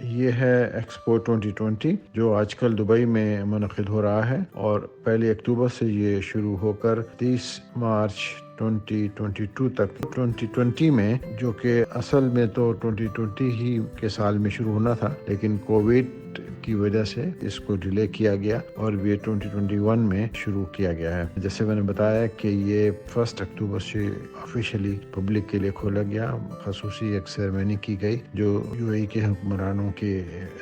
یہ ہے ایکسپو 2020 جو آج کل دبئی میں منعقد ہو رہا ہے، اور 1 اکتوبر سے یہ شروع ہو کر 30 مارچ 2022 تک 2020 میں، جو کہ اصل میں تو 2020 ہی کے سال میں شروع ہونا تھا، لیکن کووڈ کی وجہ سے اس کو ڈیلے کیا گیا اور یہ 2021 میں شروع کیا گیا ہے۔ جیسے میں نے بتایا کہ یہ 1 اکتوبر سے آفیشیلی پبلک کے لیے کھولا گیا، خصوصی ایک سیرمنی کی گئی جو یو اے ای کے حکمرانوں کے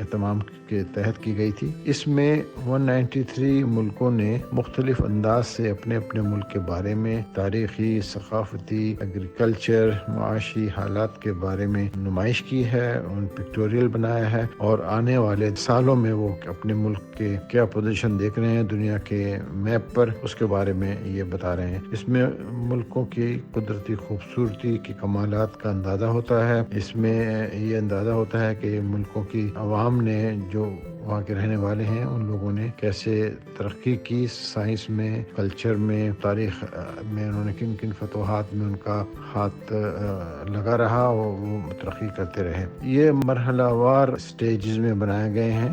اہتمام کے تحت کی گئی تھی۔ اس میں 193 ملکوں نے مختلف انداز سے اپنے اپنے ملک کے بارے میں تاریخی، ثقافتی، ایگریکلچر، معاشی حالات کے بارے میں نمائش کی ہے، ان پکٹوریل بنایا ہے، اور آنے والے سالوں میں وہ اپنے ملک کے کیا پوزیشن دیکھ رہے ہیں دنیا کے میپ پر، اس کے بارے میں یہ بتا رہے ہیں۔ اس میں ملکوں کی قدرتی خوبصورتی کے کمالات کا اندازہ ہوتا ہے، اس میں یہ اندازہ ہوتا ہے کہ ملکوں کی عوام نے، جو وہاں کے رہنے والے ہیں، ان لوگوں نے کیسے ترقی کی، سائنس میں، کلچر میں، تاریخ میں انہوں نے کن کن فتوحات میں ان کا ہاتھ لگا رہا اور وہ ترقی کرتے رہے۔ یہ مرحلہ وار سٹیجز میں بنائے گئے ہیں۔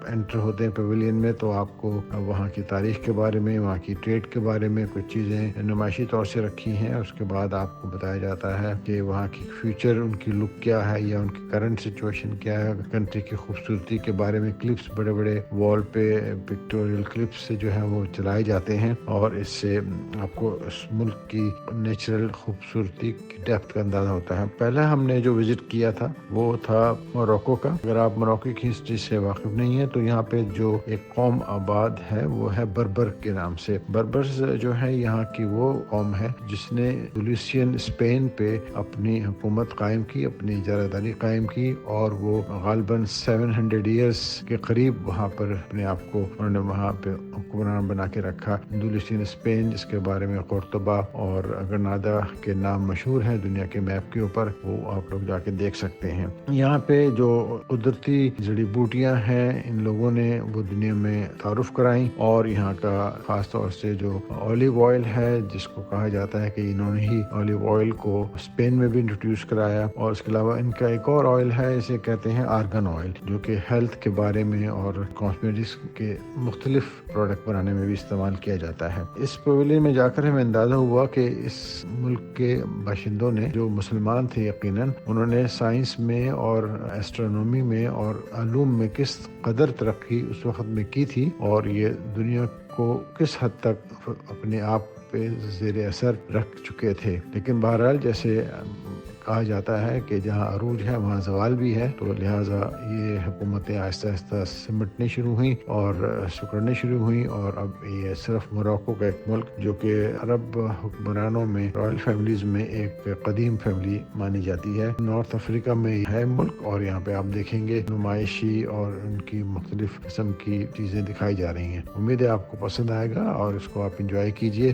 انٹر ہوتے ہیں پیویلین میں تو آپ کو وہاں کی تاریخ کے بارے میں، وہاں کی ٹریڈ کے بارے میں کچھ چیزیں نمائشی طور سے رکھی ہیں، اس کے بعد آپ کو بتایا جاتا ہے کہ وہاں کی فیوچر، ان کی لک کیا ہے یا ان کی کرنٹ سچویشن کیا ہے، کنٹری کی خوبصورتی کے بارے میں کلپس بڑے بڑے وال پہ پکٹوریل کلپس سے جو ہے وہ چلائے جاتے ہیں، اور اس سے آپ کو اس ملک کی نیچرل خوبصورتی کی ڈیپتھ کا اندازہ ہوتا ہے۔ پہلا ہم نے جو وزٹ کیا تھا وہ تھا موروکو کا۔ اگر آپ موروکو کی ہسٹری سے واقف نہیں ہیں تو یہاں پہ جو ایک قوم آباد ہے وہ ہے بربر کے نام سے۔ بربرز جو ہے یہاں کی وہ قوم ہے جس نے انڈلوسین اسپین پہ اپنی حکومت قائم کی، اپنی اجارہ قائم کی، اور وہ غالباً 700 ایئرس کے قریب وہاں پر اپنے آپ کو انہوں نے وہاں پہ حکمران بنا کے رکھا۔ انڈلوسین اسپین، جس کے بارے میں قرطبہ اور گرنادا کے نام مشہور ہیں دنیا کے میپ کے اوپر، وہ آپ لوگ جا کے دیکھ سکتے ہیں۔ یہاں پہ جو قدرتی جڑی بوٹیاں ہیں ان لوگوں نے وہ دنیا میں تعارف کرائیں، اور یہاں کا خاص طور سے جو اولیو آئل ہے، جس کو کہا جاتا ہے کہ انہوں نے ہی اولیو آئل کو اسپین میں بھی انٹروڈیوس کرایا، اور اس کے علاوہ ان کا ایک اور آئل ہے، اسے کہتے ہیں آرگن آئل، جو کہ ہیلتھ کے بارے میں اور کاسمیٹکس کے مختلف پروڈکٹ بنانے میں بھی استعمال کیا جاتا ہے۔ اس پویلین میں جا کر ہمیں اندازہ ہوا کہ اس ملک کے باشندوں نے، جو مسلمان تھے یقیناً، انہوں نے سائنس میں اور ایسٹرونومی میں اور علوم میں کس قدر ترقی اس وقت میں کی تھی، اور یہ دنیا کو کس حد تک اپنے آپ پہ زیر اثر رکھ چکے تھے۔ لیکن بہرحال جیسے کہا جاتا ہے کہ جہاں عروج ہے وہاں زوال بھی ہے، تو لہٰذا یہ حکومتیں آہستہ آہستہ سمٹنے شروع ہوئیں اور سکڑنے شروع ہوئیں، اور اب یہ صرف موروکو کا ایک ملک جو کہ عرب حکمرانوں میں، رائل فیملیز میں ایک قدیم فیملی مانی جاتی ہے۔ نارتھ افریقہ میں ہے ملک، اور یہاں پہ آپ دیکھیں گے نمائشی اور ان کی مختلف قسم کی چیزیں دکھائی جا رہی ہیں۔ امید ہے آپ کو پسند آئے گا اور اس کو آپ انجوائے کیجئے۔